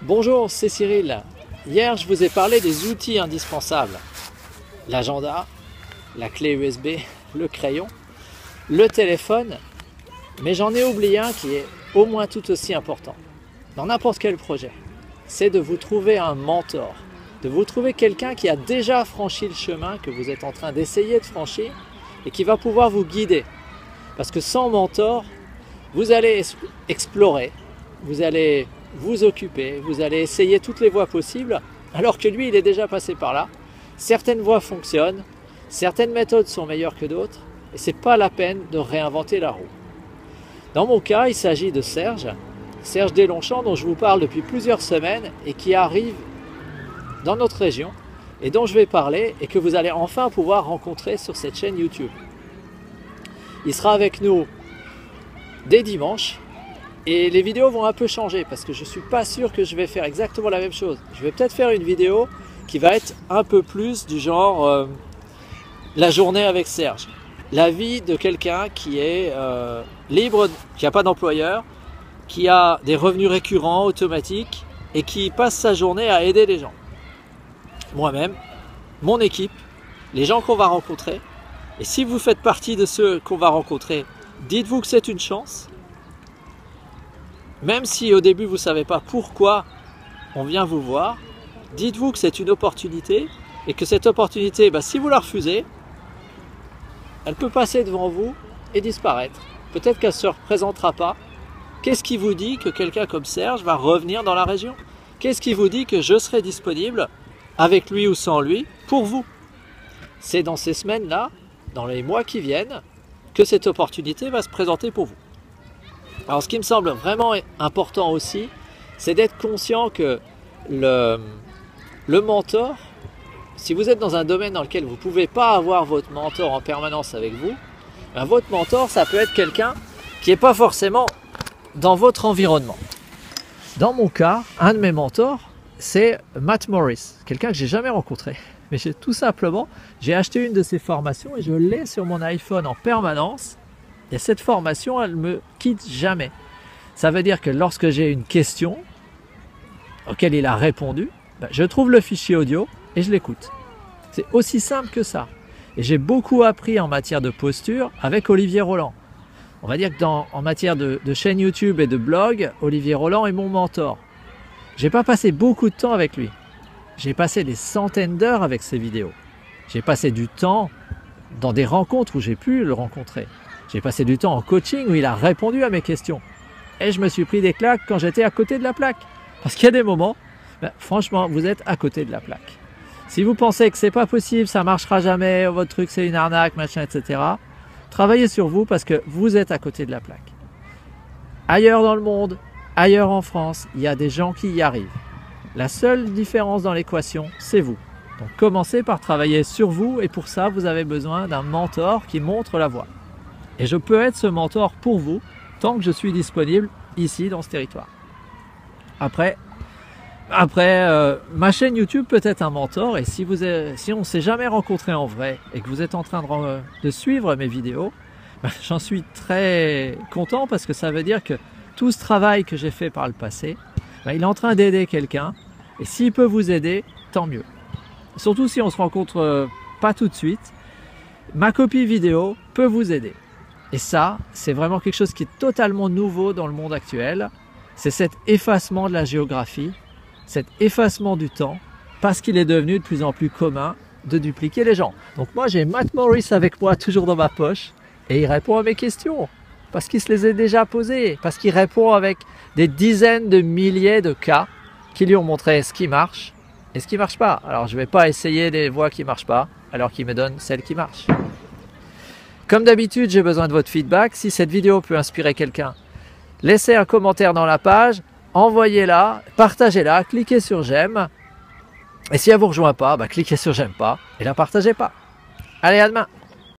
Bonjour, c'est Cyril. Hier, je vous ai parlé des outils indispensables. L'agenda, la clé USB, le crayon, le téléphone, mais j'en ai oublié un qui est au moins tout aussi important. Dans n'importe quel projet, c'est de vous trouver un mentor, de vous trouver quelqu'un qui a déjà franchi le chemin que vous êtes en train d'essayer de franchir et qui va pouvoir vous guider. Parce que sans mentor, vous allez explorer, vous allez vous occuper, vous allez essayer toutes les voies possibles, alors que lui, il est déjà passé par là. Certaines voies fonctionnent, certaines méthodes sont meilleures que d'autres, et c'est pas la peine de réinventer la roue. Dans mon cas, il s'agit de Serge Deslongchamps, dont je vous parle depuis plusieurs semaines et qui arrive dans notre région et dont je vais parler et que vous allez enfin pouvoir rencontrer sur cette chaîne YouTube. Il sera avec nous dès dimanche. Et les vidéos vont un peu changer parce que je ne suis pas sûr que je vais faire exactement la même chose. Je vais peut-être faire une vidéo qui va être un peu plus du genre la journée avec Serge. La vie de quelqu'un qui est libre, qui n'a pas d'employeur, qui a des revenus récurrents, automatiques et qui passe sa journée à aider les gens. Moi-même, mon équipe, les gens qu'on va rencontrer. Et si vous faites partie de ceux qu'on va rencontrer, dites-vous que c'est une chance. Même si au début vous ne savez pas pourquoi on vient vous voir, dites-vous que c'est une opportunité et que cette opportunité, si vous la refusez, elle peut passer devant vous et disparaître. Peut-être qu'elle ne se représentera pas. Qu'est-ce qui vous dit que quelqu'un comme Serge va revenir dans la région? Qu'est-ce qui vous dit que je serai disponible, avec lui ou sans lui, pour vous? C'est dans ces semaines-là, dans les mois qui viennent, que cette opportunité va se présenter pour vous. Alors ce qui me semble vraiment important aussi, c'est d'être conscient que le mentor, si vous êtes dans un domaine dans lequel vous ne pouvez pas avoir votre mentor en permanence avec vous, votre mentor, ça peut être quelqu'un qui n'est pas forcément dans votre environnement. Dans mon cas, un de mes mentors, c'est Matt Morris, quelqu'un que j'ai jamais rencontré. Mais tout simplement, j'ai acheté une de ses formations et je l'ai sur mon iPhone en permanence. Et cette formation, elle ne me quitte jamais. Ça veut dire que lorsque j'ai une question auquel il a répondu, je trouve le fichier audio et je l'écoute. C'est aussi simple que ça. Et j'ai beaucoup appris en matière de posture avec Olivier Roland. On va dire que en matière de chaîne YouTube et de blog, Olivier Roland est mon mentor. Je n'ai pas passé beaucoup de temps avec lui. J'ai passé des centaines d'heures avec ses vidéos. J'ai passé du temps dans des rencontres où j'ai pu le rencontrer. J'ai passé du temps en coaching où il a répondu à mes questions. Et je me suis pris des claques quand j'étais à côté de la plaque. Parce qu'il y a des moments, franchement, vous êtes à côté de la plaque. Si vous pensez que c'est pas possible, ça marchera jamais, votre truc c'est une arnaque, machin, etc. Travaillez sur vous parce que vous êtes à côté de la plaque. Ailleurs dans le monde, ailleurs en France, il y a des gens qui y arrivent. La seule différence dans l'équation, c'est vous. Donc commencez par travailler sur vous et pour ça, vous avez besoin d'un mentor qui montre la voie. Et je peux être ce mentor pour vous tant que je suis disponible ici dans ce territoire. Après ma chaîne YouTube peut être un mentor et si on ne s'est jamais rencontré en vrai et que vous êtes en train de suivre mes vidéos, j'en suis très content parce que ça veut dire que tout ce travail que j'ai fait par le passé, il est en train d'aider quelqu'un et s'il peut vous aider, tant mieux. Surtout si on ne se rencontre pas tout de suite, ma copie vidéo peut vous aider. Et ça, c'est vraiment quelque chose qui est totalement nouveau dans le monde actuel. C'est cet effacement de la géographie, cet effacement du temps, parce qu'il est devenu de plus en plus commun de dupliquer les gens. Donc moi, j'ai Matt Morris avec moi toujours dans ma poche et il répond à mes questions. Parce qu'il se les a déjà posées, parce qu'il répond avec des dizaines de milliers de cas qui lui ont montré ce qui marche et ce qui ne marche pas. Alors je ne vais pas essayer des voies qui ne marchent pas, alors qu'il me donne celles qui marchent. Comme d'habitude, j'ai besoin de votre feedback. Si cette vidéo peut inspirer quelqu'un, laissez un commentaire dans la page, envoyez-la, partagez-la, cliquez sur j'aime. Et si elle ne vous rejoint pas, cliquez sur j'aime pas et la partagez pas. Allez, à demain!